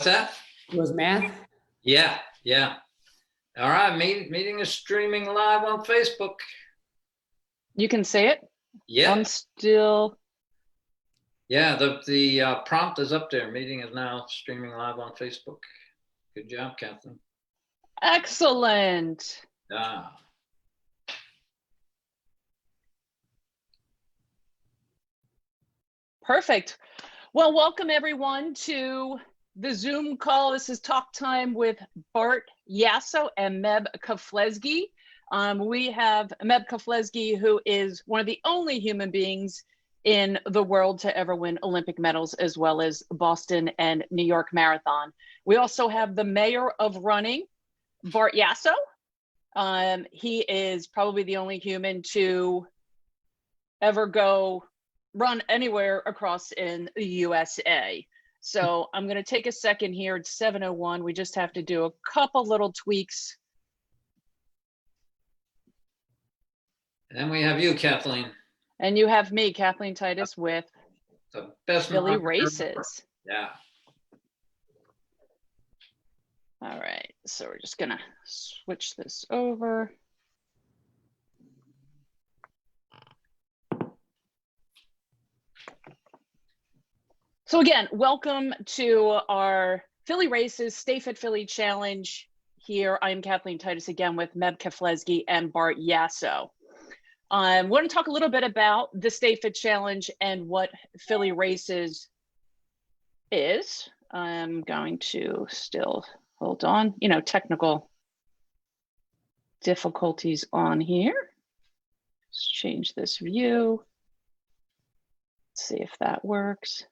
that? It was math? Yeah, yeah. All right, meeting is streaming live on Facebook. You can say it? Yeah. I'm still... Yeah, the prompt is up there. Meeting is now streaming live on Facebook. Good job, Kathleen. Excellent. Ah. Perfect. Well, welcome everyone to the Zoom call. This is Talk Time with Bart Yasso and Meb Keflezighi. We have Meb Keflezighi, who is one of the only human beings in the world to ever win Olympic medals, as well as Boston and New York Marathon. We also have the mayor of running, Bart Yasso. He is probably the only human to ever go run anywhere across in the USA. So I'm going to take a second here. It's 7:01. We just have to do a couple little tweaks. And then we have you, Kathleen. And you have me, Kathleen Titus, with The best Philly races. Yeah. All right. So we're just going to switch this over. So again, welcome to our Philly Races Stay Fit Philly Challenge. Here, I'm Kathleen Titus again with Meb Keflezighi and Bart Yasso. I want to talk a little bit about the Stay Fit Challenge and what Philly Races is. I'm going to still, hold on, technical difficulties on here. Let's change this view. Let's see if that works.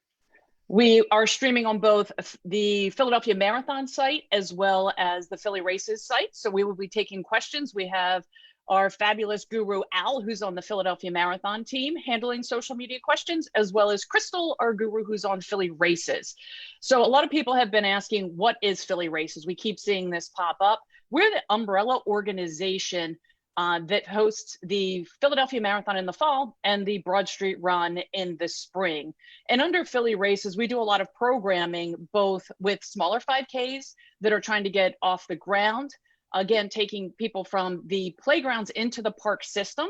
We are streaming on both the Philadelphia Marathon site as well as the Philly Races site. So we will be taking questions. We have our fabulous guru, Al, who's on the Philadelphia Marathon team, handling social media questions, as well as Crystal, our guru, who's on Philly Races. So a lot of people have been asking, what is Philly Races? We keep seeing this pop up. We're the umbrella organization that hosts the Philadelphia Marathon in the fall and the Broad Street Run in the spring. And under Philly Races, we do a lot of programming, both with smaller 5Ks that are trying to get off the ground, again, taking people from the playgrounds into the park system.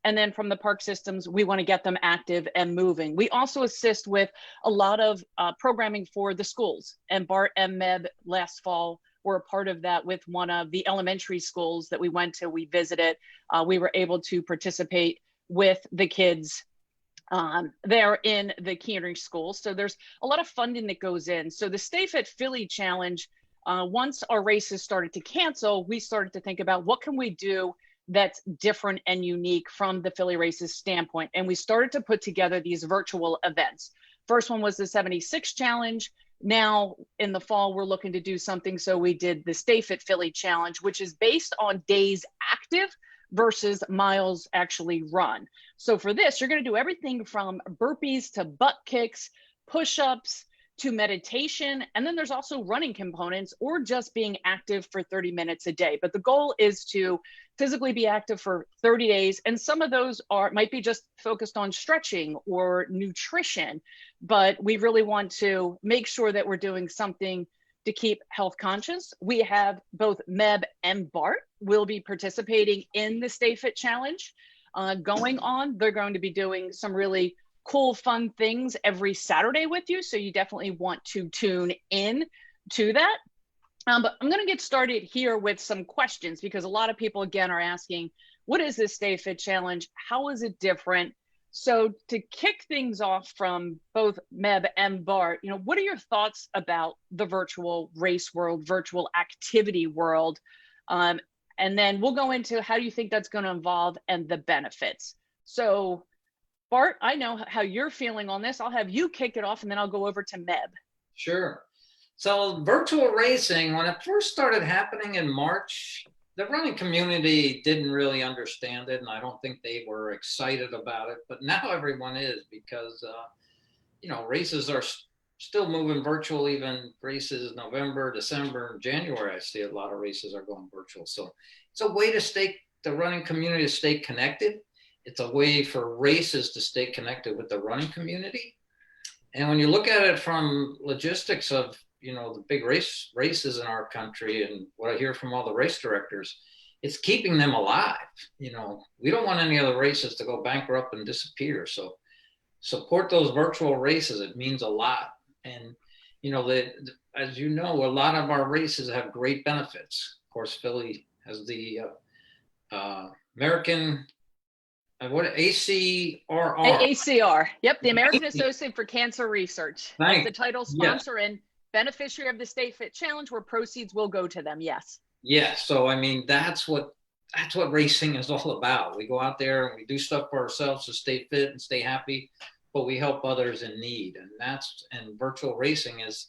And then from the park systems, we want to get them active and moving. We also assist with a lot of programming for the schools. And Bart and Meb last fall were a part of that with one of the elementary schools that we went to, we visited. We were able to participate with the kids there in the Kearney schools. So there's a lot of funding that goes in. So the Stay Fit Philly Challenge, once our races started to cancel, we started to think about what can we do that's different and unique from the Philly Races standpoint. And we started to put together these virtual events. First one was the 76 Challenge. Now in the fall, we're looking to do something. So we did the Stay Fit Philly Challenge, which is based on days active versus miles actually run. So for this, you're going to do everything from burpees to butt kicks, push-ups to meditation. And then there's also running components or just being active for 30 minutes a day. But the goal is to physically be active for 30 days. And some of those might be just focused on stretching or nutrition, but we really want to make sure that we're doing something to keep health conscious. We have both Meb and Bart will be participating in the Stay Fit Challenge going on. They're going to be doing some really cool, fun things every Saturday with you. So you definitely want to tune in to that. But I'm going to get started here with some questions because a lot of people, again, are asking, what is this Stay Fit Challenge? How is it different? So to kick things off from both Meb and Bart, what are your thoughts about the virtual race world, virtual activity world? And then we'll go into how do you think that's going to evolve and the benefits. So Bart, I know how you're feeling on this. I'll have you kick it off and then I'll go over to Meb. Sure. So virtual racing, when it first started happening in March, the running community didn't really understand it, and I don't think they were excited about it. But now everyone is because, races are still moving virtual, even races November, December, and January. I see a lot of races are going virtual. So it's a way to the running community to stay connected. It's a way for races to stay connected with the running community. And when you look at it from logistics of, the big races in our country, and what I hear from all the race directors, it's keeping them alive. We don't want any of the races to go bankrupt and disappear. So support those virtual races. It means a lot. And, as you know, a lot of our races have great benefits. Of course, Philly has the American, what, ACRR. ACR. Yep. The American Association for Cancer Research. That's the title sponsor and beneficiary of the Stay Fit Challenge, where proceeds will go to them. Yes. Yeah. So, I mean, that's what racing is all about. We go out there and we do stuff for ourselves to stay fit and stay happy, but we help others in need. And virtual racing is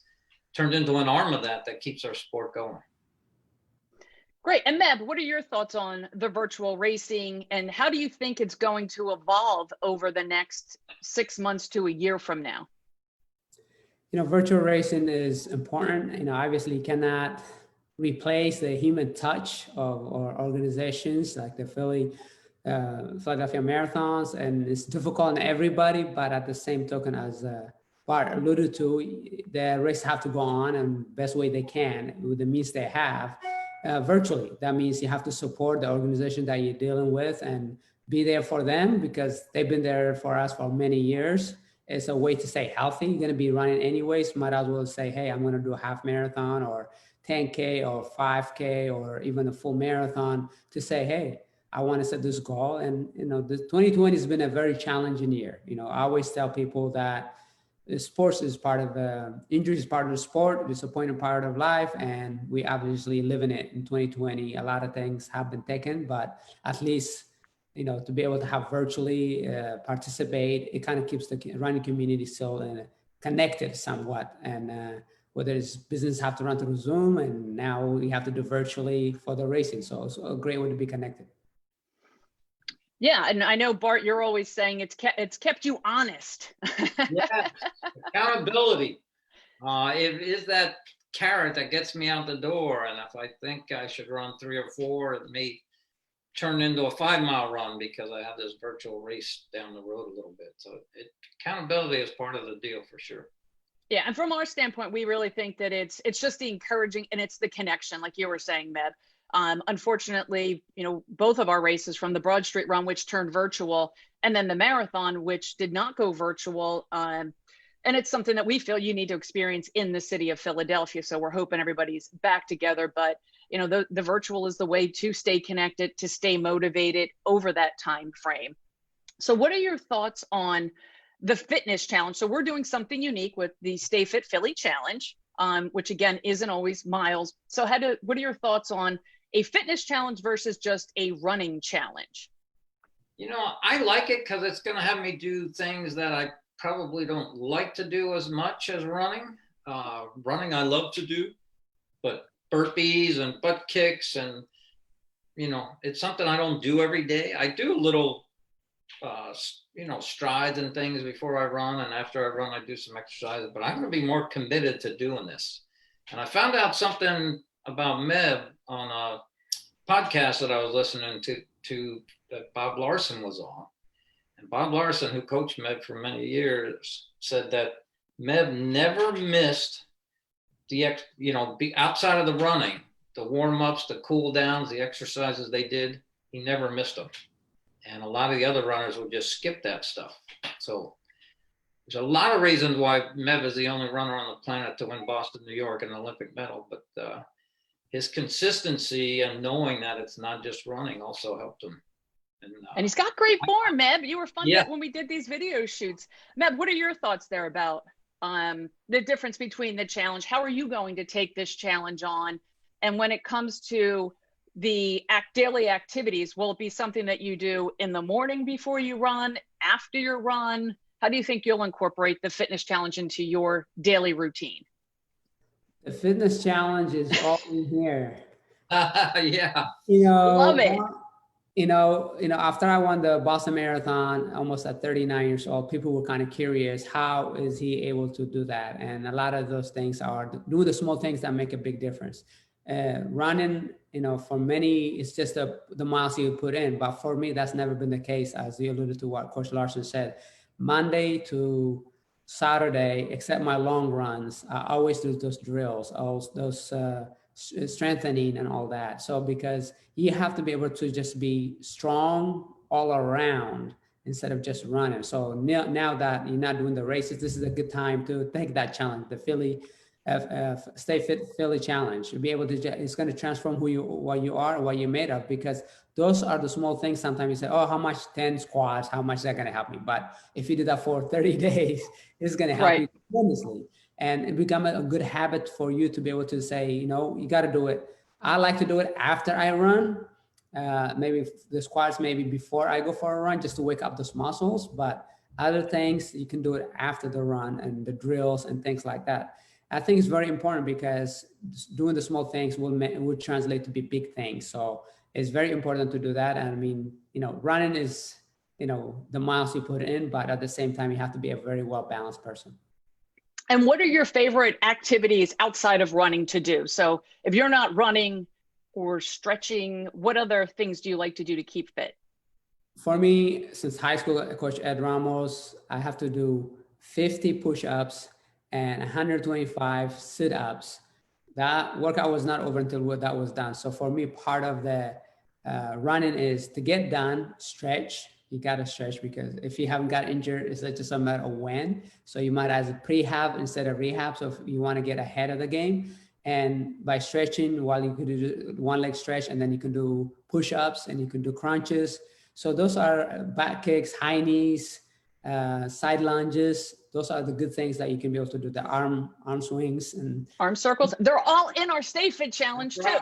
turned into an arm of that keeps our sport going. Great. And Meb, what are your thoughts on the virtual racing, and how do you think it's going to evolve over the next 6 months to a year from now? Virtual racing is important. Obviously cannot replace the human touch of our organizations like the Philadelphia Marathons, and it's difficult on everybody, but at the same token, as Bart alluded to, the race have to go on and best way they can with the means they have virtually. That means you have to support the organization that you're dealing with and be there for them, because they've been there for us for many years. It's a way to stay healthy. You're going to be running anyways. Might as well say, hey, I'm going to do a half marathon or 10K or 5K or even a full marathon, to say, hey, I want to set this goal. And, the 2020 has been a very challenging year. I always tell people that sports is part of injury is part of the sport, disappointment part of life. And we obviously live in it in 2020. A lot of things have been taken, but at least, to be able to have virtually participate, it kind of keeps the running community still connected somewhat. And whether it's business have to run through Zoom, and now we have to do virtually for the racing. So it's a great way to be connected. Yeah, and I know, Bart, you're always saying it's kept you honest. Yeah, accountability. It is that carrot that gets me out the door. And if I think I should run 3 or 4, it may turn into a 5-mile run because I have this virtual race down the road a little bit. So accountability is part of the deal for sure. Yeah, and from our standpoint, we really think that it's just the encouraging, and it's the connection, like you were saying, Meb. Unfortunately, both of our races, from the Broad Street Run, which turned virtual, and then the marathon, which did not go virtual. And it's something that we feel you need to experience in the city of Philadelphia. So we're hoping everybody's back together. But, the virtual is the way to stay connected, to stay motivated over that time frame. So what are your thoughts on the fitness challenge? So we're doing something unique with the Stay Fit Philly Challenge, which again isn't always miles. So what are your thoughts on a fitness challenge versus just a running challenge? I like it because it's going to have me do things that I probably don't like to do as much as running. Running I love to do, but burpees and butt kicks, and it's something I don't do every day. I do little strides and things before I run, and after I run I do some exercises, but I'm going to be more committed to doing this. And I found out something about Meb on a podcast that I was listening to that Bob Larson was on. And Bob Larson, who coached Meb for many years, said that Meb never missed be outside of the running, the warm-ups, the cool downs, the exercises they did. He never missed them. And a lot of the other runners would just skip that stuff. So there's a lot of reasons why Meb is the only runner on the planet to win Boston, New York, and an Olympic medal. But his consistency and knowing that it's not just running also helped him. And he's got great form, Meb. You were fun when we did these video shoots. Meb, what are your thoughts there about the difference between the challenge? How are you going to take this challenge on? And when it comes to the daily activities, will it be something that you do in the morning before you run, after your run? How do you think you'll incorporate the fitness challenge into your daily routine? The fitness challenge is all in here. Yeah. Love it. After I won the Boston Marathon, almost at 39 years old, people were kind of curious, how is he able to do that? And a lot of those things are do the small things that make a big difference. Running, for many, it's just the miles you put in. But for me, that's never been the case, as you alluded to what Coach Larson said. Monday to Saturday, except my long runs, I always do those drills, those strengthening and all that. So because you have to be able to just be strong all around instead of just running. So now that you're not doing the races, this is a good time to take that challenge, the Stay Fit Philly Challenge. You'll be able to, it's going to transform what you are, what you're made of, because those are the small things. Sometimes you say, oh, how much 10 squats, how much is that going to help me? But if you do that for 30 days, it's going to help you tremendously. And it becomes a good habit for you to be able to say, you know, you got to do it. I like to do it after I run. Maybe the squats, maybe before I go for a run, just to wake up those muscles. But other things, you can do it after the run, and the drills and things like that. I think it's very important because doing the small things will translate to be big things. So it's very important to do that. And I mean, you know, running is, you know, the miles you put in, but at the same time, you have to be a very well-balanced person. And what are your favorite activities outside of running to do? So if you're not running or stretching, what other things do you like to do to keep fit? For me, since high school, Coach Ed Ramos, I have to do 50 push-ups and 125 sit-ups. That workout was not over until that was done. So for me, part of the running is to get done, stretch. You got to stretch, because if you haven't got injured, it's just a matter of when. So you might as a prehab instead of rehab. So if you want to get ahead of the game, and by stretching, while you could do one leg stretch, and then you can do push-ups and you can do crunches. So those are back kicks, high knees, side lunges. Those are the good things that you can be able to do. The arm swings and arm circles. They're all in our Stay Fit challenge too.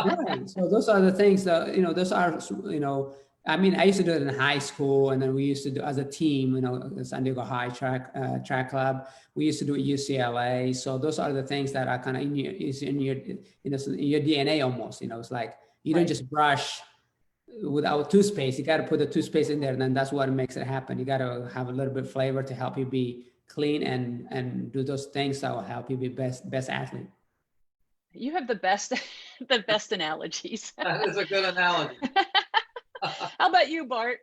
Right. So those are the things that, you know, those are, you know, I mean, I used to do it in high school, and then we used to do as a team, you know, the San Diego High track club. We used to do it at UCLA. So those are the things that are kind of in your DNA almost. You know, it's like you don't just brush without toothpaste. You got to put the toothpaste in there, and then that's what makes it happen. You got to have a little bit of flavor to help you be clean and do those things that will help you be best athlete. You have the best analogies. That is a good analogy. How about you, Bart?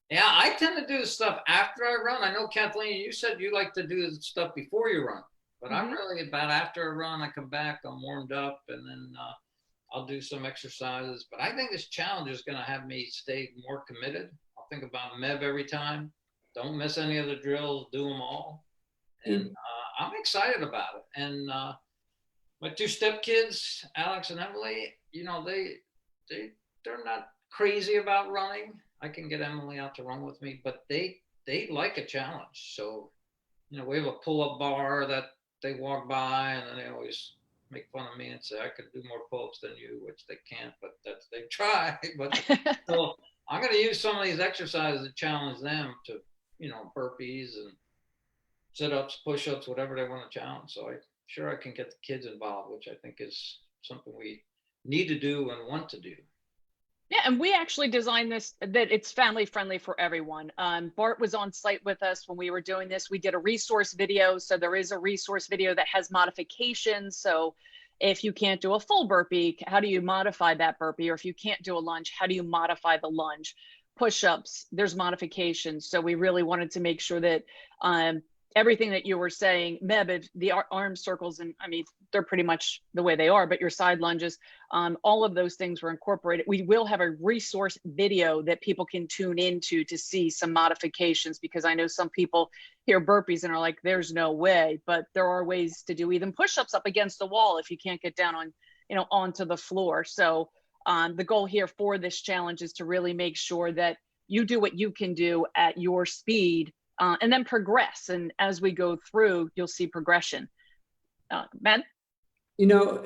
Yeah, I tend to do stuff after I run. I know, Kathleen, you said you like to do stuff before you run, but I'm really about after a run. I come back, I'm warmed up, and then I'll do some exercises. But I think this challenge is going to have me stay more committed. I'll think about Meb every time. Don't miss any of the drills. Do them all. And I'm excited about it. And my two stepkids, Alex and Emily, you know, they're not crazy about running. I can get Emily out to run with me, but they like a challenge. So, you know, we have a pull-up bar that they walk by, and then they always make fun of me and say I could do more pull-ups than you, which they can't, but they try. But so I'm going to use some of these exercises to challenge them to, you know, burpees and sit-ups, push-ups, whatever they want to challenge. So I'm sure I can get the kids involved, which I think is something we need to do and want to do. Yeah, and we actually designed this that it's family friendly for everyone. Bart was on site with us when we were doing this. We did a resource video. So there is a resource video that has modifications. So if you can't do a full burpee, how do you modify that burpee? Or if you can't do a lunge, how do you modify the lunge? Push-ups, there's modifications. So we really wanted to make sure that everything that you were saying, Meb, the arm circles, and I mean, they're pretty much the way they are, but your side lunges, all of those things were incorporated. We will have a resource video that people can tune into to see some modifications, because I know some people hear burpees and are like, there's no way, but there are ways to do even push-ups up against the wall if you can't get down on, you know, onto the floor. So the goal here for this challenge is to really make sure that you do what you can do at your speed, and then progress. And as we go through, you'll see progression. Matt? You know,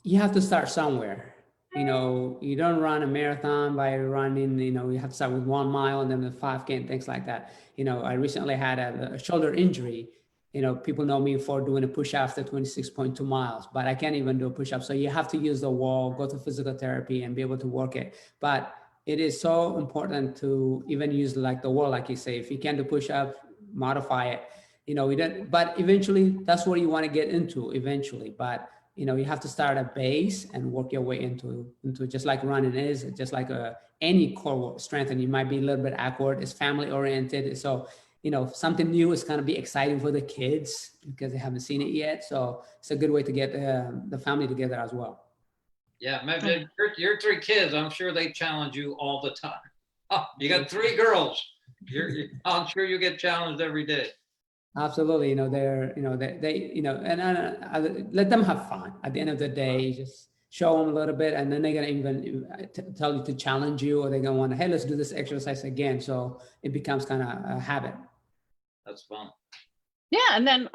you have to start somewhere. You know, you don't run a marathon by running, you know, you have to start with 1 mile and then the 5K and things like that. You know, I recently had a shoulder injury. You know, people know me for doing a push-up after 26.2 miles, but I can't even do a push-up. So you have to use the wall, go to physical therapy and be able to work it. But it is so important to even use like the wall, like you say. If you can't do push-up, modify it. You know, we don't. But eventually, that's what you want to get into eventually. But you know, you have to start at base and work your way into just like running is, just like any core strength. And you might be a little bit awkward. It's family oriented. So you know, something new is going to be exciting for the kids because they haven't seen it yet. So it's a good way to get the family together as well. Yeah, maybe your 3 kids, I'm sure they challenge you all the time. Oh, you got 3 girls. I'm sure you get challenged every day. Absolutely. You know, they you know, and let them have fun. At the end of the day, just show them a little bit, and then they're going to even tell you to challenge you, or they're going to want to, hey, let's do this exercise again. So it becomes kind of a habit. That's fun. Yeah, and then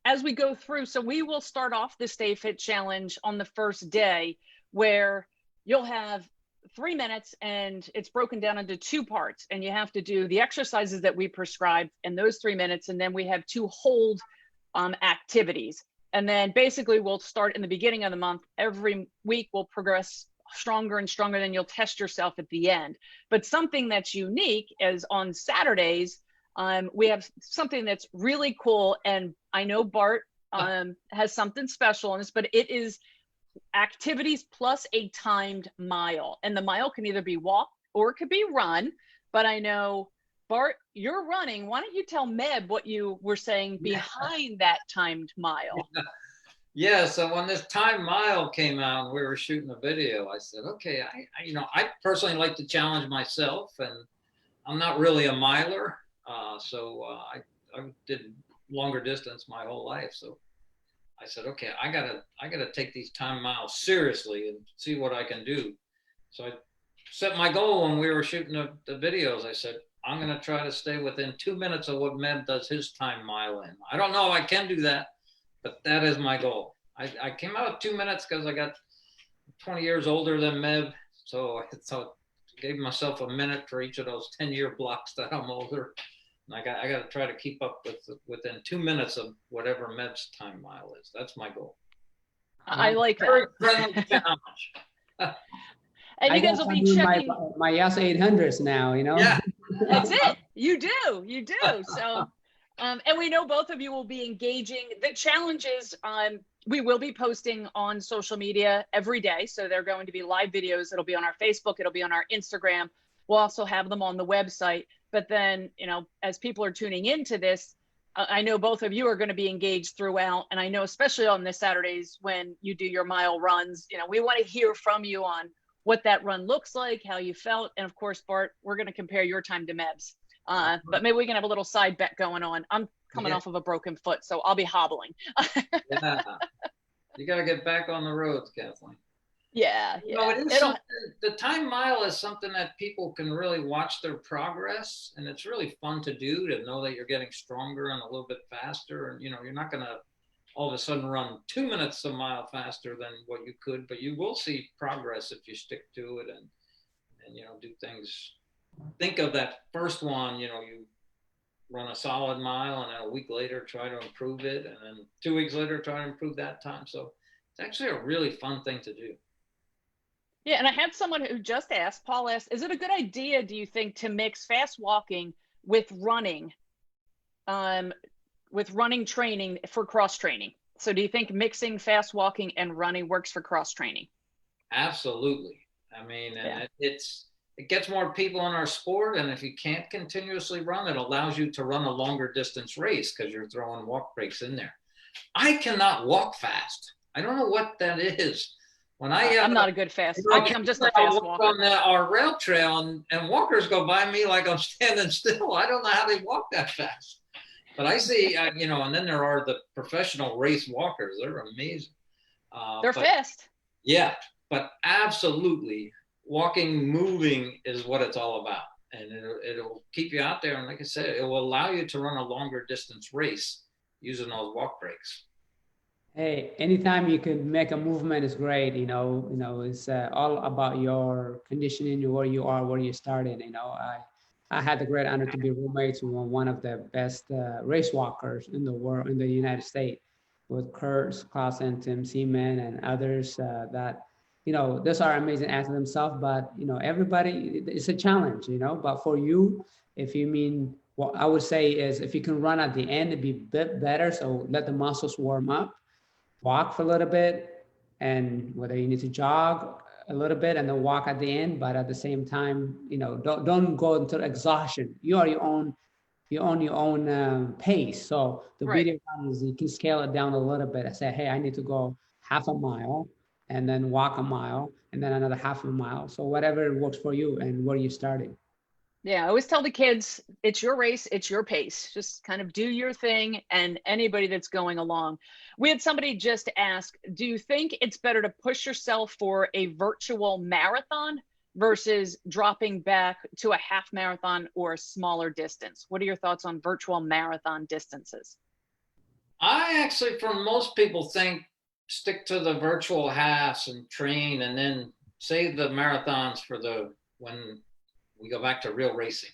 as we go through, so we will start off the Stay Fit Challenge on the first day, where you'll have 3 minutes, and it's broken down into 2 parts, and you have to do the exercises that we prescribed in those 3 minutes, and then we have 2 hold activities. And then basically we'll start in the beginning of the month. Every week we'll progress stronger and stronger, then you'll test yourself at the end. But something that's unique is on Saturdays, we have something that's really cool, and I know Bart has something special on this, but it is activities plus a timed mile. And the mile can either be walk or it could be run. But I know, Bart, you're running. Why don't you tell Meb what you were saying behind that timed mile? Yeah, so when this timed mile came out and we were shooting a video, I said, okay, I personally like to challenge myself, and I'm not really a miler. So I did longer distance my whole life. So I said, okay, I gotta take these time miles seriously and see what I can do. So I set my goal when we were shooting the videos. I said, I'm gonna try to stay within 2 minutes of what Meb does his time mile in. I don't know if I can do that, but that is my goal. I came out with 2 minutes because I got 20 years older than Meb. So I gave myself a minute for each of those 10-year blocks that I'm older. And I got to try to keep up within 2 minutes of whatever Meb's time mile is. That's my goal. I like that. Very friendly challenge. And you guys will be checking my Yasso 800s now, you know? Yeah. That's it. You do. So, and we know both of you will be engaging. The challenges, we will be posting on social media every day. So they're going to be live videos. It'll be on our Facebook. It'll be on our Instagram. We'll also have them on the website. But then, you know, as people are tuning into this, I know both of you are going to be engaged throughout. And I know especially on the Saturdays when you do your mile runs, you know, we want to hear from you on what that run looks like, how you felt. And of course, Bart, we're going to compare your time to Meb's. But maybe we can have a little side bet going on. I'm coming off of a broken foot, so I'll be hobbling. Yeah. You got to get back on the roads, Kathleen. Yeah. You know, the time mile is something that people can really watch their progress, and it's really fun to do, to know that you're getting stronger and a little bit faster. And, you know, you're not going to all of a sudden run 2 minutes a mile faster than what you could, but you will see progress if you stick to it and you know, do things. Think of that first one, you know, you run a solid mile, and then a week later try to improve it, and then 2 weeks later try to improve that time. So it's actually a really fun thing to do. Yeah, and I had someone who just asked, Paul asked, is it a good idea, do you think, to mix fast walking with running training for cross training? So do you think mixing fast walking and running works for cross training? Absolutely. I mean, it gets more people in our sport, and if you can't continuously run, it allows you to run a longer distance race because you're throwing walk breaks in there. I cannot walk fast. I don't know what that is. When I'm not a good fast. I'm just a fast walker. On our rail trail, and walkers go by me like I'm standing still. I don't know how they walk that fast. But I see, you know, and then there are the professional race walkers. They're amazing. They're fast. Yeah, but absolutely, walking, moving is what it's all about. And it'll keep you out there. And like I said, it will allow you to run a longer distance race using those walk breaks. Hey, anytime you can make a movement is great. You know, it's all about your conditioning, where you are, where you started. You know, I had the great honor to be roommates with one of the best race walkers in the world, in the United States, with Kurt Clausen, Tim Seaman, and others that, you know, those are amazing athletes themselves, but, you know, everybody, it's a challenge, you know, but for you, if you mean, what I would say is if you can run at the end, it'd be a bit better. So let the muscles warm up, walk for a little bit, and whether you need to jog a little bit and then walk at the end, but at the same time, you know, don't go into exhaustion. You are your own your own pace. So the Right. video is you can scale it down a little bit and say, hey, I need to go half a mile and then walk a mile and then another half a mile. So whatever works for you and where you started. Yeah, I always tell the kids, it's your race, it's your pace. Just kind of do your thing, and anybody that's going along. We had somebody just ask, do you think it's better to push yourself for a virtual marathon versus dropping back to a half marathon or a smaller distance? What are your thoughts on virtual marathon distances? I actually, for most people, think stick to the virtual halves and train, and then save the marathons for when we go back to real racing.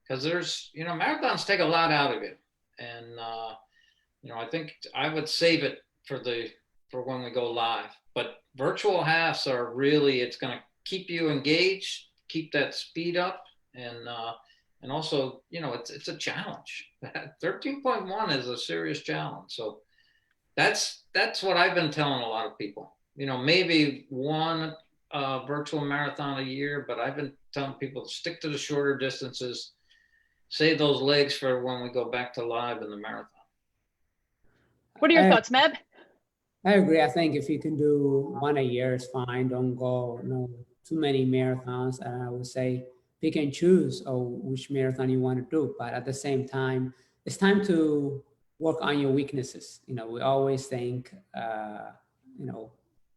Because there's, marathons take a lot out of you, and I think I would save it for when we go live. But virtual halves are really, it's going to keep you engaged, keep that speed up, and also, it's a challenge. 13.1 is a serious challenge. So that's what I've been telling a lot of people. Maybe one virtual marathon a year, but I've been telling people to stick to the shorter distances, save those legs for when we go back to live in the marathon. What are your thoughts, Meb? I agree. I think if you can do one a year, it's fine. Don't go too many marathons. And I would say pick and choose which marathon you want to do. But at the same time, it's time to work on your weaknesses. We always think,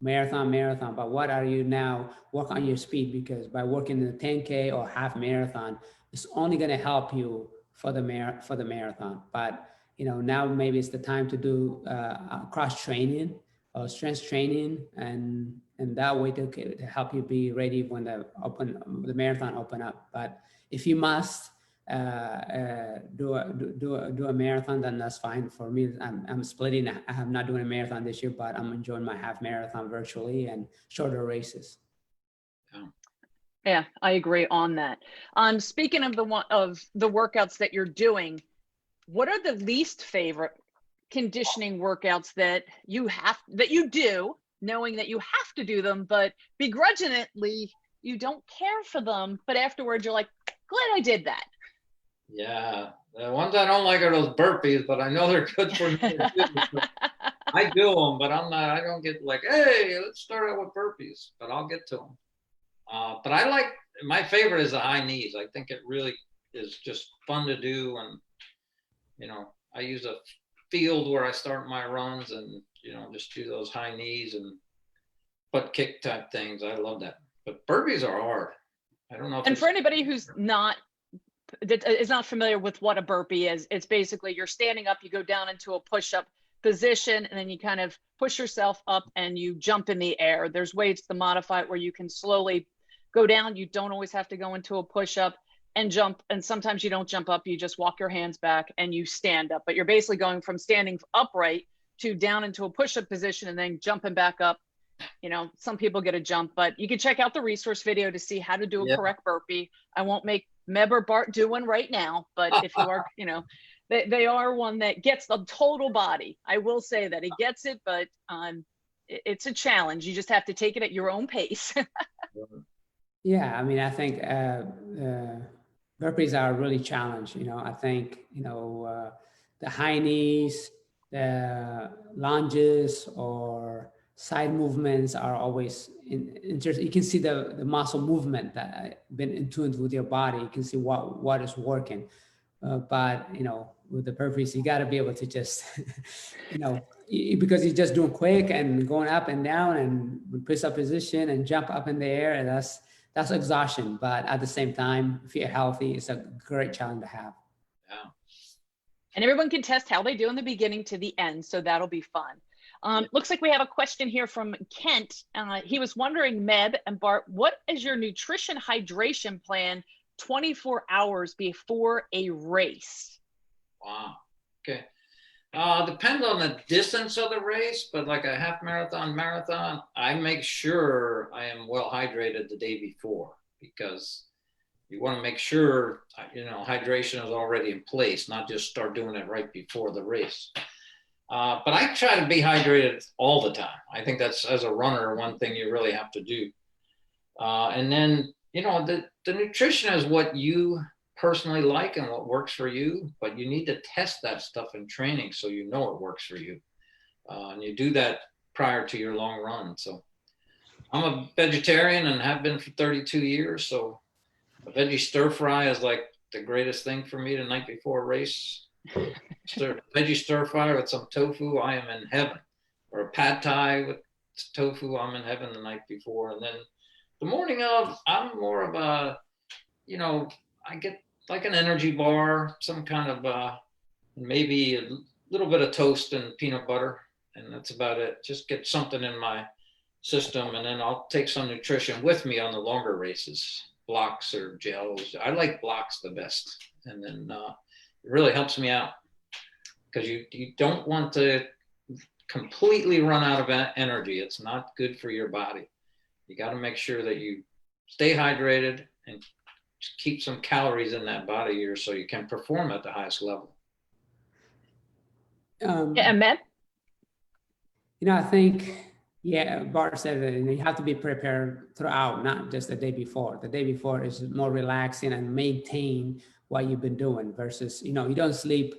marathon, but what are you now? Work on your speed, because by working the 10K or half marathon, it's only going to help you for the marathon. But now maybe it's the time to do cross training or strength training, and that way to help you be ready when the marathon open up. But if you must do a marathon, then that's fine for me. I'm splitting. I'm not doing a marathon this year, but I'm enjoying my half marathon virtually and shorter races. Yeah, I agree on that. Speaking of the workouts that you're doing, what are the least favorite conditioning workouts that you do, knowing that you have to do them, but begrudgingly you don't care for them, but afterwards you're like, glad I did that? Yeah, the ones I don't like are those burpees, but I know they're good for me. I do them, but I don't get like, hey, let's start out with burpees, but I'll get to them. But my favorite is the high knees. I think it really is just fun to do. And, I use a field where I start my runs and, just do those high knees and butt kick type things. I love that. But burpees are hard. I don't know if And for anybody who's not familiar with what a burpee is, it's basically you're standing up, you go down into a push-up position, and then you kind of push yourself up and you jump in the air. There's ways to modify it where you can slowly go down. You don't always have to go into a push-up and jump. And sometimes you don't jump up, you just walk your hands back and you stand up. But you're basically going from standing upright to down into a push-up position and then jumping back up. Some people get a jump, but you can check out the resource video to see how to do a correct burpee. I won't make Meb or Bart do one right now, but if you are, they are one that gets the total body. I will say that it gets it, but it's a challenge. You just have to take it at your own pace. Yeah, I mean, I think burpees are really challenged. I think, the high knees, the lunges or side movements are always interesting. You can see the muscle movement that been in tune with your body. You can see what is working. But, with the burpees, you got to be able to just, because you're just doing quick and going up and down and press up position and jump up in the air. And that's exhaustion. But at the same time, if you're healthy, it's a great challenge to have. Yeah. And everyone can test how they do in the beginning to the end. So that'll be fun. Looks like we have a question here from Kent. He was wondering, Meb and Bart, what is your nutrition hydration plan 24 hours before a race? Wow. Okay. Depends on the distance of the race, but like a half marathon, I make sure I am well hydrated the day before, because you want to make sure, hydration is already in place, not just start doing it right before the race. But I try to be hydrated all the time. I think that's, as a runner, one thing you really have to do. And then, the nutrition is what you personally like and what works for you, but you need to test that stuff in training so you know it works for you. And you do that prior to your long run. So I'm a vegetarian and have been for 32 years. So a veggie stir fry is like the greatest thing for me the night before a race. Veggie stir fry with some tofu, I am in heaven. Or a pad thai with tofu, I'm in heaven the night before. And then the morning of, I'm more of a, you know, I get like an energy bar, some kind of, maybe a little bit of toast and peanut butter. And that's about it. Just get something in my system. And then I'll take some nutrition with me on the longer races, blocks or gels. I like blocks the best. And then it really helps me out because you don't want to completely run out of energy. It's not good for your body. You got to make sure that you stay hydrated and keep some calories in that body here so you can perform at the highest level. Yeah, and Meb? You know, I think, yeah, Bart said that you have to be prepared throughout, not just the day before. The day before is more relaxing and maintain what you've been doing versus, you know, you don't sleep,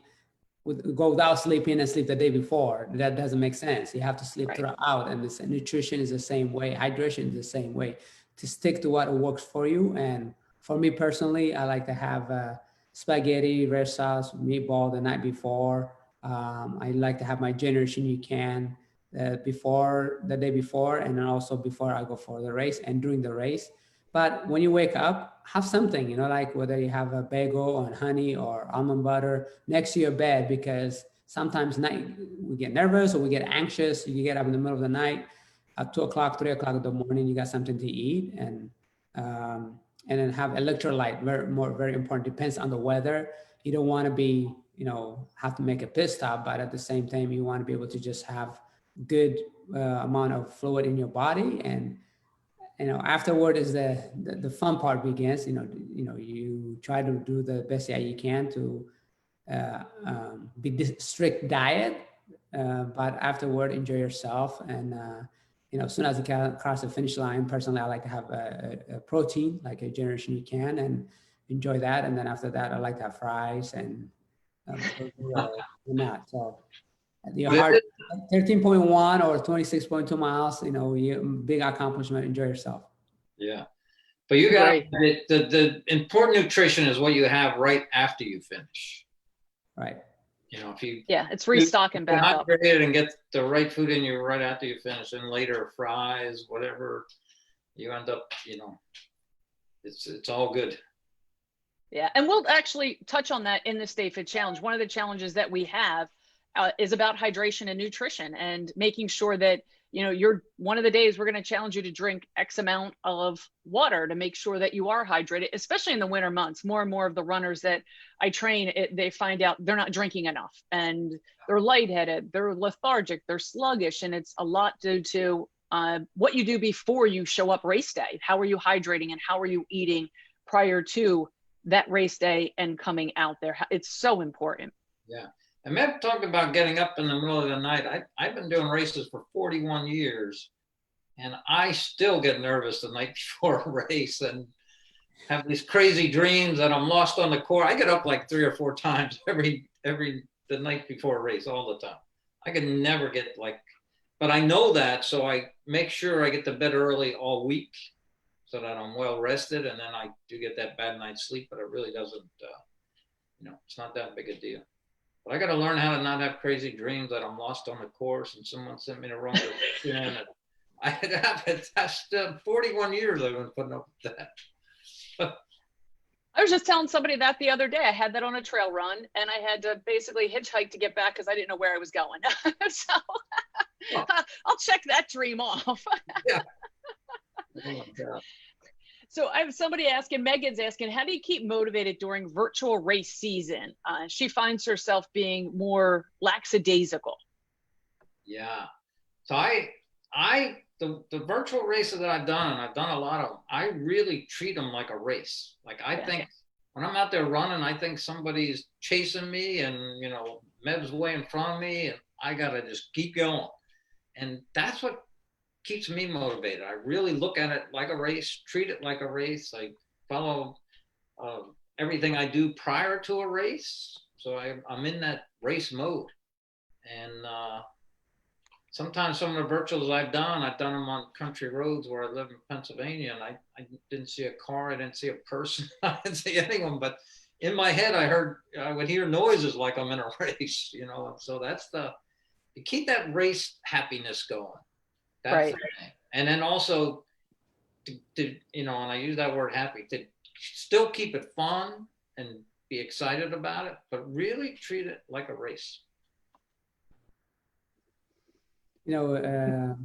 go without sleeping and sleep the day before. That doesn't make sense. You have to sleep throughout, and this nutrition is the same way. Hydration is the same way. To stick to what works for you. And for me personally, I like to have spaghetti, red sauce, meatball the night before. I like to have my generation you can before the day before, and then also before I go for the race and during the race. But when you wake up, have something, you know, like whether you have a bagel and honey or almond butter next to your bed, because sometimes we get nervous or we get anxious. You get up in the middle of the night at 2 o'clock, 3 o'clock in the morning, you got something to eat, and then have electrolyte, very important. Depends on the weather. You don't want to be, you know, have to make a pit stop, but at the same time, you want to be able to just have good amount of fluid in your body. And you know, afterward is the fun part begins. You try to do the best that you can to be strict diet, but afterward enjoy yourself. And you know, as soon as you can cross the finish line, personally, I like to have a protein, like a generation you can, and enjoy that. And then after that, I like to have fries and not. So your heart 13.1 or 26.2 miles, you know, big accomplishment. Enjoy yourself. Yeah. But you got the important nutrition is what you have right after you finish. Right. You know, if you it's restocking back up. And get the right food in you right after you finish, and later fries, whatever, you end up, you know, it's all good. Yeah, and we'll actually touch on that in the Stay Fit Challenge. One of the challenges that we have is about hydration and nutrition, and making sure that, you know, one of the days we're going to challenge you to drink X amount of water to make sure that you are hydrated, especially in the winter months. More and more of the runners that I train, they find out they're not drinking enough, and they're lightheaded, they're lethargic, they're sluggish, and it's a lot due to what you do before you show up race day. How are you hydrating and how are you eating prior to that race day and coming out there? It's so important. Yeah. And Meb talked about getting up in the middle of the night. I've been doing races for 41 years, and I still get nervous the night before a race and have these crazy dreams that I'm lost on the course. I get up like 3 or 4 times the night before a race all the time. I can never get but I know that, so I make sure I get to bed early all week so that I'm well rested, and then I do get that bad night's sleep, but it really doesn't, you know, it's not that big a deal. But I got to learn how to not have crazy dreams that I'm lost on the course and someone sent me the wrong direction. I have it. That's 41 years I've been putting up with that. I was just telling somebody that the other day. I had that on a trail run, and I had to basically hitchhike to get back because I didn't know where I was going. So I'll check that dream off. Yeah. Oh my God. So I have somebody asking, Megan's asking, how do you keep motivated during virtual race season? She finds herself being more lackadaisical. Yeah. So the virtual races that I've done, and I've done a lot of them, I really treat them like a race. Like I think when I'm out there running, I think somebody's chasing me, and, you know, Meb's way in front of me, and I got to just keep going. And that's what keeps me motivated. I really look at it like a race, treat it like a race. I follow everything I do prior to a race. So I'm in that race mode. And sometimes some of the virtuals I've done them on country roads where I live in Pennsylvania, and I didn't see a car, I didn't see a person, I didn't see anyone, but in my head I would hear noises like I'm in a race, you know. So that's you keep that race happiness going. That's Right. the thing. And then also to you know, and I use that word happy, to still keep it fun and be excited about it, but really treat it like a race. You know,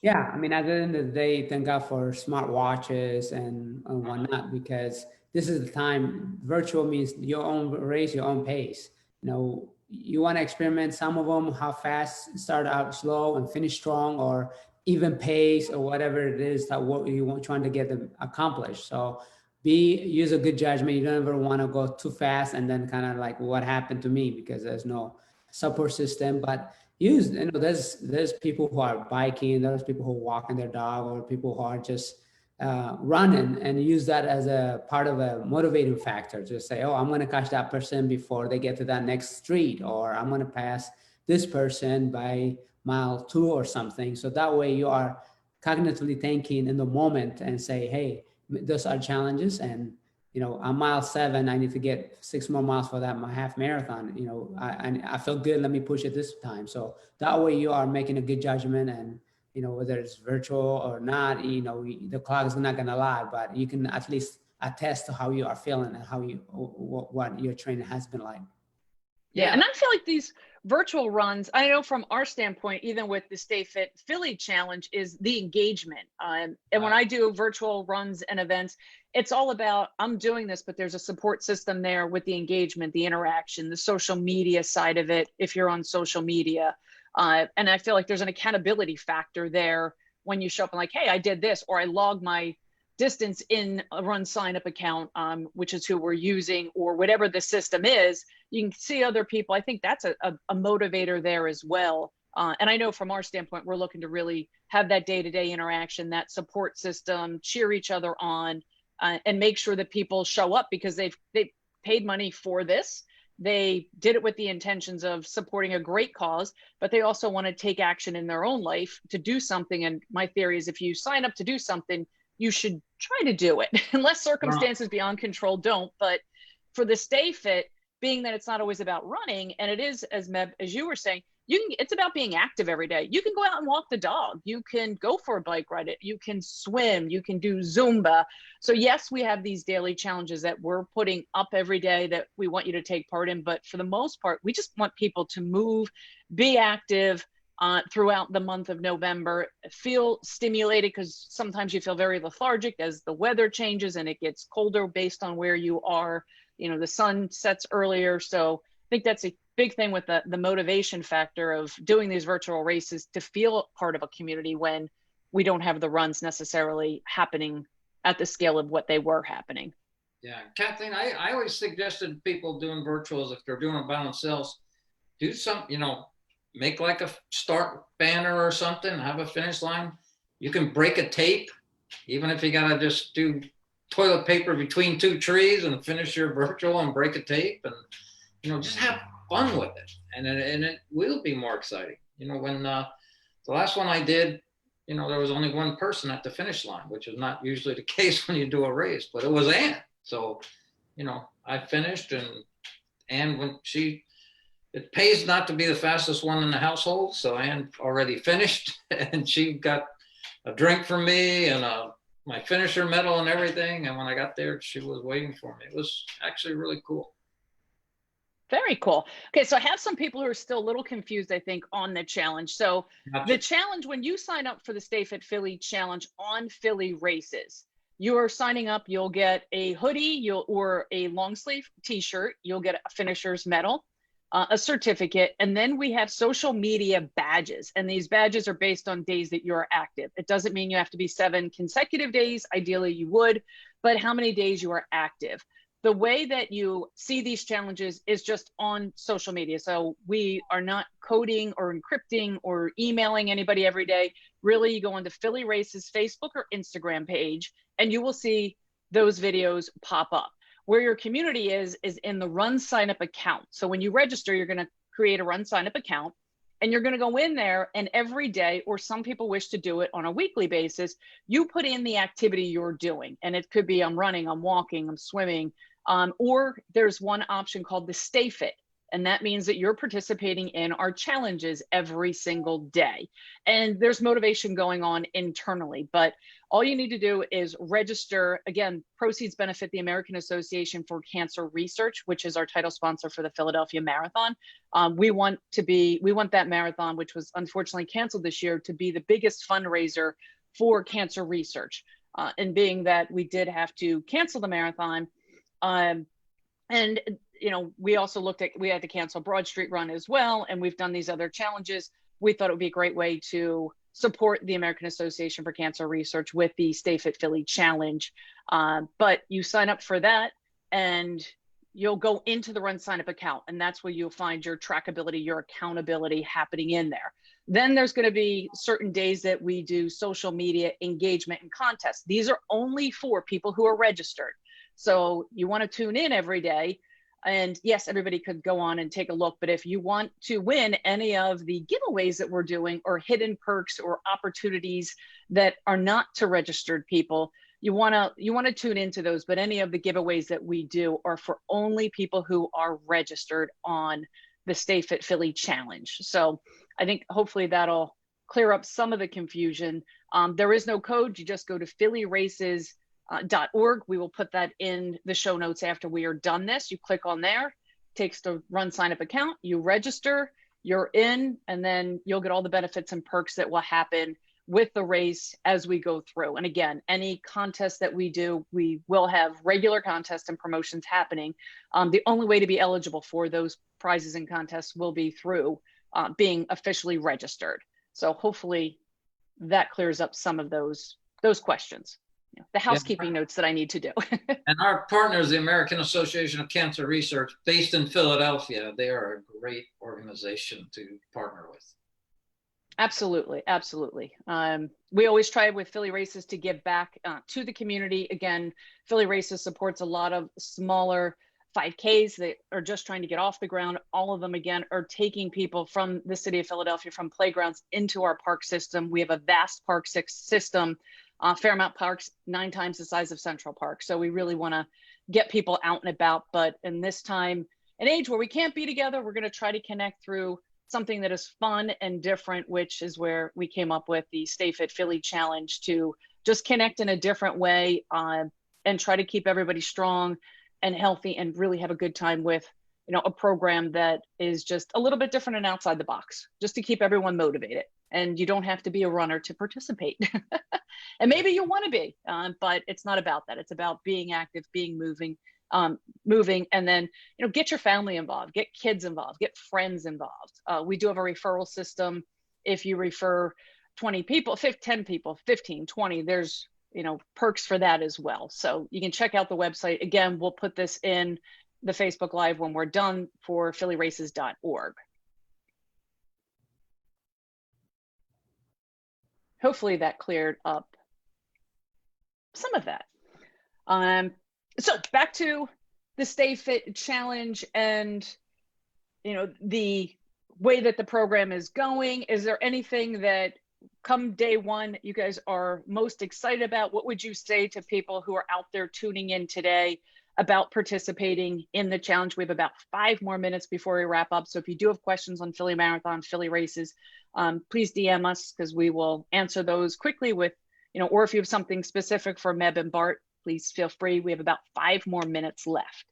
yeah, I mean, at the end of the day, thank God for smart watches and whatnot, because this is the time. Virtual means your own race, your own pace. You know, you want to experiment some of them, how fast, start out slow and finish strong, or even pace, or whatever it is that what you want trying to get them accomplished. So use a good judgment. You don't ever want to go too fast and then kind of like what happened to me, because there's no support system. But use, you know, there's people who are biking, there's people who are walking their dog, or people who are just running, and use that as a part of a motivating factor to say, oh, I'm going to catch that person before they get to that next street, or I'm going to pass this person by mile 2 or something. So that way you are cognitively thinking in the moment and say, hey, those are challenges, and you know, I'm mile 7, I need to get 6 more miles for that my half marathon. You know, I feel good, let me push it this time. So that way you are making a good judgment, and you know, whether it's virtual or not, you know, the clock is not going to lie, but you can at least attest to how you are feeling and how what your training has been like. Yeah, and I feel like these virtual runs, I know from our standpoint, even with the Stay Fit Philly Challenge, is the engagement. And when I do virtual runs and events, it's all about, I'm doing this, but there's a support system there with the engagement, the interaction, the social media side of it, if you're on social media. And I feel like there's an accountability factor there when you show up and like, hey, I did this, or I logged my distance in a run sign up account, which is who we're using, or whatever the system is. You can see other people. I think that's a motivator there as well. And I know from our standpoint, we're looking to really have that day-to-day interaction, that support system, cheer each other on, and make sure that people show up because they've paid money for this. They did it with the intentions of supporting a great cause, but they also want to take action in their own life to do something. And my theory is if you sign up to do something, you should try to do it. Unless circumstances beyond control don't. But for the Stay Fit, being that it's not always about running, and it is, as Meb, as you were saying, it's about being active every day. You can go out and walk the dog. You can go for a bike ride. You can swim. You can do Zumba. So yes, we have these daily challenges that we're putting up every day that we want you to take part in. But for the most part, we just want people to move, be active, throughout the month of November, feel stimulated, because sometimes you feel very lethargic as the weather changes and it gets colder based on where you are. You know, the sun sets earlier. So I think that's a big thing with the motivation factor of doing these virtual races, to feel part of a community when we don't have the runs necessarily happening at the scale of what they were happening. Yeah, Kathleen, I always suggested people doing virtuals, if they're doing it by themselves, do some, you know, make like a start banner or something, have a finish line. You can break a tape, even if you gotta just do toilet paper between 2 trees and finish your virtual and break a tape, and you know, just have fun with it, and it will be more exciting. You know, when the last one I did, you know, there was only one person at the finish line, which is not usually the case when you do a race, but it was Ann. So, you know, I finished, and Ann, when it pays not to be the fastest one in the household. So Ann already finished, and she got a drink from me and my finisher medal and everything. And when I got there, she was waiting for me. It was actually really cool. Very cool. Okay, so I have some people who are still a little confused, I think, on the challenge. So the challenge, when you sign up for the Stay Fit Philly Challenge on Philly races, you are signing up, you'll get a hoodie or a long sleeve t-shirt, you'll get a finisher's medal, a certificate, and then we have social media badges. And these badges are based on days that you're active. It doesn't mean you have to be 7 consecutive days. Ideally you would, but how many days you are active. The way that you see these challenges is just on social media. So we are not coding or encrypting or emailing anybody every day. Really, you go onto Philly Race's Facebook or Instagram page, and you will see those videos pop up. Where your community is in the run sign up account. So when you register, you're going to create a run sign up account, and you're going to go in there, and every day, or some people wish to do it on a weekly basis, you put in the activity you're doing. And it could be I'm running, I'm walking, I'm swimming, or there's one option called the Stay Fit. And that means that you're participating in our challenges every single day. And there's motivation going on internally, but all you need to do is register. Again, proceeds benefit the American Association for Cancer Research, which is our title sponsor for the Philadelphia Marathon. We want that marathon, which was unfortunately canceled this year, to be the biggest fundraiser for cancer research. And being that we did have to cancel the marathon, and we also we had to cancel Broad Street Run as well, and we've done these other challenges. We thought it would be a great way to support the American Association for Cancer Research with the Stay Fit Philly Challenge. But you sign up for that, and you'll go into the Run Sign Up account, and that's where you'll find your trackability, your accountability happening in there. Then there's going to be certain days that we do social media engagement and contests. These are only for people who are registered. So you want to tune in every day. And yes, everybody could go on and take a look, but if you want to win any of the giveaways that we're doing, or hidden perks or opportunities that are not to registered people, you want to tune into those. But any of the giveaways that we do are for only people who are registered on the Stay Fit Philly Challenge. So I think hopefully that'll clear up some of the confusion. There is no code. You just go to phillyraces.org. We will put that in the show notes after we are done this. You click on there, takes the Run Sign Up account, you register, you're in, and then you'll get all the benefits and perks that will happen with the race as we go through. And again, any contest that we do, we will have regular contests and promotions happening. The only way to be eligible for those prizes and contests will be through being officially registered. So hopefully that clears up some of those questions. The housekeeping notes that I need to do. And our partners, the American Association of Cancer Research, based in Philadelphia, they are a great organization to partner with. Absolutely, absolutely. We always try with Philly Races to give back to the community. Again, Philly Races supports a lot of smaller 5Ks that are just trying to get off the ground. All of them, again, are taking people from the city of Philadelphia, from playgrounds into our park system. We have a vast park system. Fairmount Park's 9 times the size of Central Park. So we really want to get people out and about. But in this time and age where we can't be together, we're going to try to connect through something that is fun and different, which is where we came up with the Stay Fit Philly Challenge, to just connect in a different way and try to keep everybody strong and healthy and really have a good time with, a program that is just a little bit different and outside the box, just to keep everyone motivated. And you don't have to be a runner to participate. And maybe you want to be, but it's not about that. It's about being active, being moving, and then, get your family involved, get kids involved, get friends involved. We do have a referral system. If you refer 20 people, 10 people, 15, 20, there's, perks for that as well. So you can check out the website. Again, we'll put this in the Facebook Live when we're done for phillyraces.org. Hopefully that cleared up some of that. So back to the Stay Fit Challenge and, the way that the program is going. Is there anything that come day one you guys are most excited about? What would you say to people who are out there tuning in today about participating in the challenge? We have about 5 more minutes before we wrap up. So if you do have questions on Philly Marathon, Philly Races, please DM us, because we will answer those quickly with, or if you have something specific for Meb and Bart, please feel free. We have about 5 more minutes left.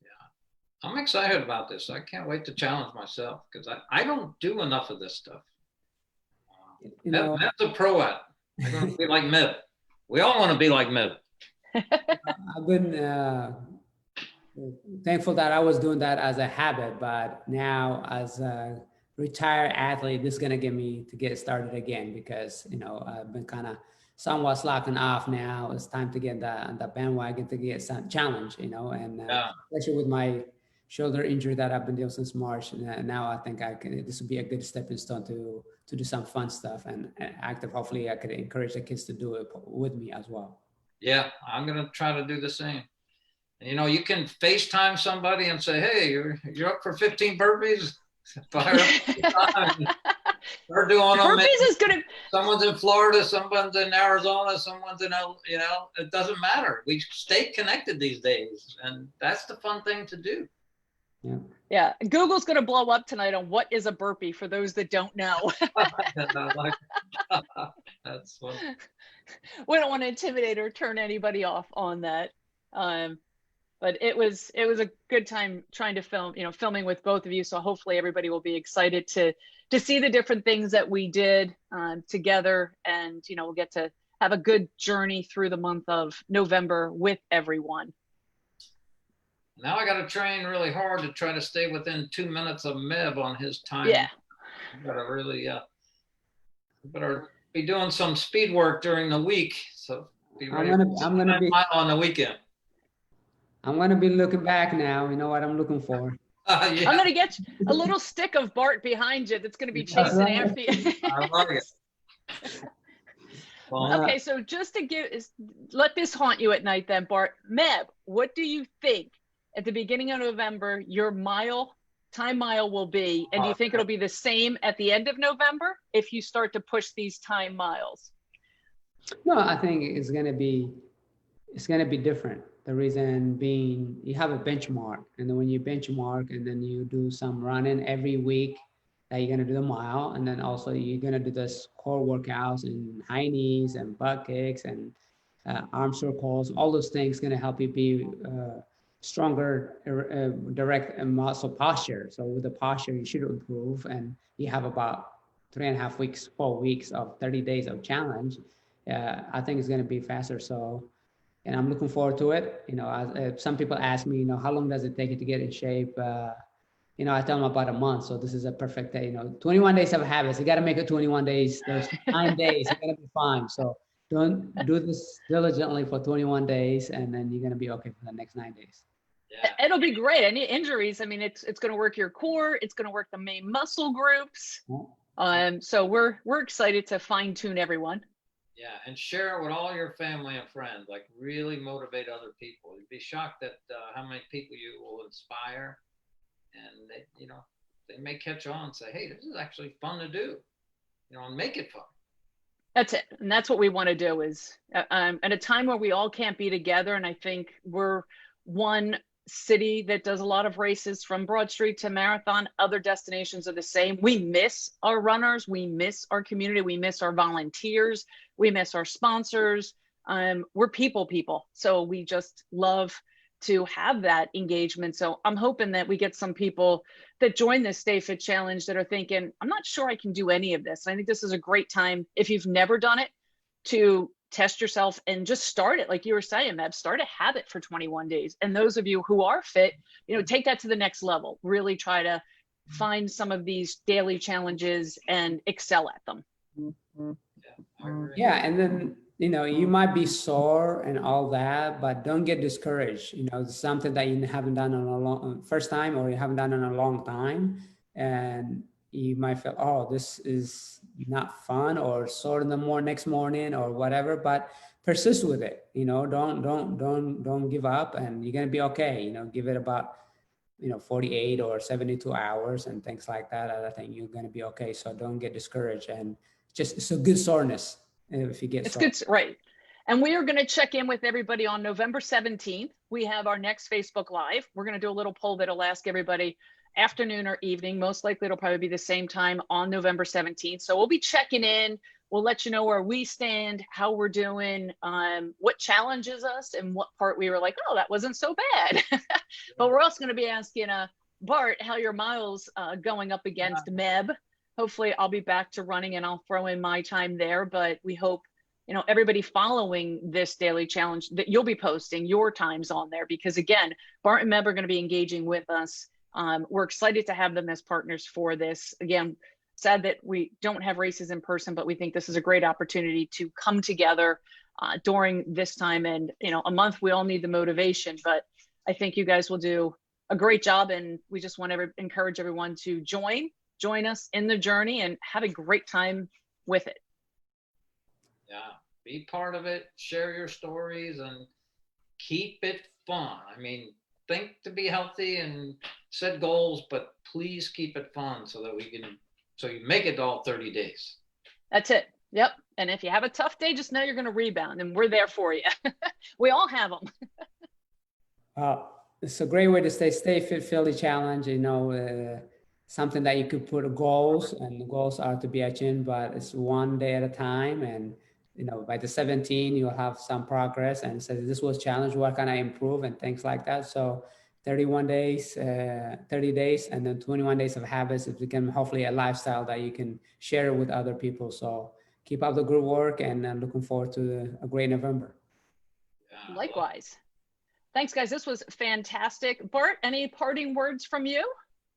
Yeah, I'm excited about this. I can't wait to challenge myself, because I don't do enough of this stuff. Meb's a pro at it. I'm going to be like Meb. We all want to be like Meb. I've been thankful that I was doing that as a habit, but now as a retired athlete, this is going to get me to get started again, because, I've been kind of somewhat slacking off now. It's time to get the bandwagon to get some challenge, and especially with my shoulder injury that I've been dealing since March. Now I think this would be a good stepping stone to do some fun stuff and active. Hopefully I could encourage the kids to do it with me as well. Yeah, I'm going to try to do the same. And, you know, you can FaceTime somebody and say, hey, you're up for 15 burpees. Fire up. They're doing them. Burpees is gonna. Someone's in Florida, someone's in Arizona, someone's in, you know, it doesn't matter. We stay connected these days, and that's the fun thing to do. Yeah. Yeah, Google's going to blow up tonight on what is a burpee for those that don't know. That's fun. We don't want to intimidate or turn anybody off on that. But it was a good time trying to film, you know, filming with both of you. So hopefully everybody will be excited to see the different things that we did together, and you know, we'll get to have a good journey through the month of November with everyone. Now I got to train really hard to try to stay within 2 minutes of Meb on his time. Yeah. Got to really, better be doing some speed work during the week. So be ready. I'm gonna be on the weekend. I'm gonna be looking back now. You know what I'm looking for. Yeah. I'm going to get a little stick of Bart behind you that's going to be chasing after you. I love it. Well, Okay, so just to let this haunt you at night then, Bart. Meb, what do you think at the beginning of November your time mile will be? And do you think it'll be the same at the end of November if you start to push these time miles? No, I think it's gonna be different. The reason being, you have a benchmark, and then when you benchmark, and then you do some running every week, that you're gonna do the mile, and then also you're gonna do the core workouts and high knees and butt kicks and arm circles. All those things gonna help you be stronger, direct muscle posture. So with the posture, you should improve, and you have about 3.5 weeks, 4 weeks of 30 days of challenge. I think it's gonna be faster. So. And I'm looking forward to it. You know, some people ask me, you know, how long does it take you to get in shape? You know, I tell them about a month. So this is a perfect day. You know, 21 days of habits. You got to make it 21 days. There's 9 days. You're going to be fine. So don't do this diligently for 21 days, and then you're going to be okay for the next 9 days. Yeah. It'll be great. Any injuries? I mean, it's going to work your core. It's going to work the main muscle groups. So we're excited to fine tune everyone. Yeah, and share it with all your family and friends. Like, really motivate other people. You'd be shocked at how many people you will inspire, and they, you know, they may catch on and say, "Hey, this is actually fun to do," you know, and make it fun. That's it, and that's what we want to do. Is at a time where we all can't be together, and I think we're one city that does a lot of races from Broad Street to Marathon. Other destinations are the same. We miss our runners. We miss our community. We miss our volunteers. We miss our sponsors. We're people. So we just love to have that engagement. So I'm hoping that we get some people that join this Stay Fit Challenge that are thinking, I'm not sure I can do any of this. I think this is a great time, if you've never done it, to test yourself and just start it. Like you were saying, Meb, start a habit for 21 days. And those of you who are fit, you know, take that to the next level. Really try to find some of these daily challenges and excel at them. Yeah, and then, you know, you might be sore and all that, but don't get discouraged. You know, it's something that you haven't done on a long first time, or you haven't done in a long time, and you might feel, oh, this is not fun, or sore in the next morning or whatever, but persist with it. You know, don't give up, and you're gonna be okay. You know, give it about, you know, 48 or 72 hours and things like that. I think you're gonna be okay. So don't get discouraged, and just, it's a good soreness if you get it's sore. good, right? And we are going to check in with everybody on November 17th. We have our next Facebook Live. We're going to do a little poll that'll ask everybody afternoon or evening. Most likely it'll probably be the same time on November 17th. So we'll be checking in. We'll let you know where we stand, how we're doing, what challenges us, and what part we were like, oh, that wasn't so bad. But we're also going to be asking Bart how your miles going up against Meb. Hopefully I'll be back to running and I'll throw in my time there, but we hope, you know, everybody following this daily challenge that you'll be posting your times on there, because again, Bart and Meb are going to be engaging with us. We're excited to have them as partners for this. Again, sad that we don't have races in person, but we think this is a great opportunity to come together during this time. And, you know, a month, we all need the motivation, but I think you guys will do a great job. And we just want to encourage everyone to join us in the journey and have a great time with it. Yeah, be part of it, share your stories, and keep it fun. I mean, think to be healthy and set goals, but please keep it fun so that so you make it all 30 days. That's it. Yep. And if you have a tough day, just know you're going to rebound, and we're there for you. We all have them. It's a great way to stay fit Philly challenge, something that you could put goals, and the goals are to be achieved, but it's one day at a time. And, by the 17th, you'll have some progress and say, this was challenge, what can I improve, and things like that. So 31 days, 30 days, and then 21 days of habits, it become hopefully a lifestyle that you can share with other people. So keep up the good work, and I'm looking forward to a great November. Likewise. Thanks, guys. This was fantastic. Bart, any parting words from you?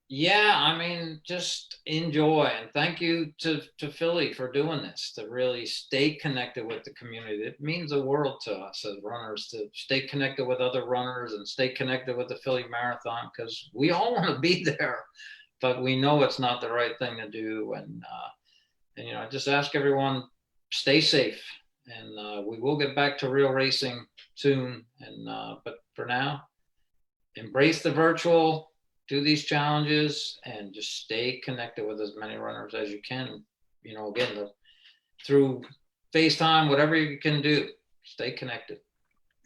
Yeah, I mean, just enjoy, and thank you to Philly for doing this, to really stay connected with the community. It means the world to us as runners to stay connected with other runners and stay connected with the Philly Marathon, because we all want to be there, but we know it's not the right thing to do. And I just ask everyone, stay safe, and we will get back to real racing soon. And but for now, embrace the virtual, do these challenges, and just stay connected with as many runners as you can. Again, through FaceTime, whatever you can do, stay connected.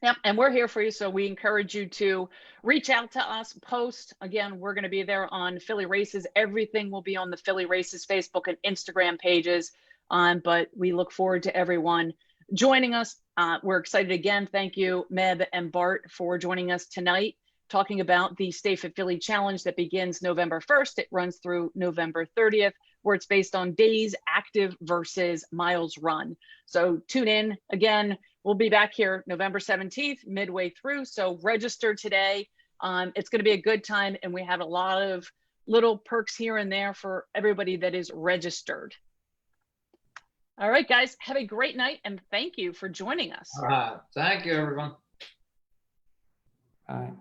Yep, and we're here for you, so we encourage you to reach out to us, post. Again, we're going to be there on Philly Races. Everything will be on the Philly Races Facebook and Instagram pages, but we look forward to everyone joining us. We're excited again. Thank you, Meb and Bart, for joining us tonight, talking about the Stay Fit Philly Challenge that begins November 1st. It runs through November 30th, where it's based on days active versus miles run. So tune in. Again, we'll be back here November 17th, midway through. So register today. It's going to be a good time, and we have a lot of little perks here and there for everybody that is registered. All right, guys, have a great night, and thank you for joining us. All right. Thank you, everyone. All right.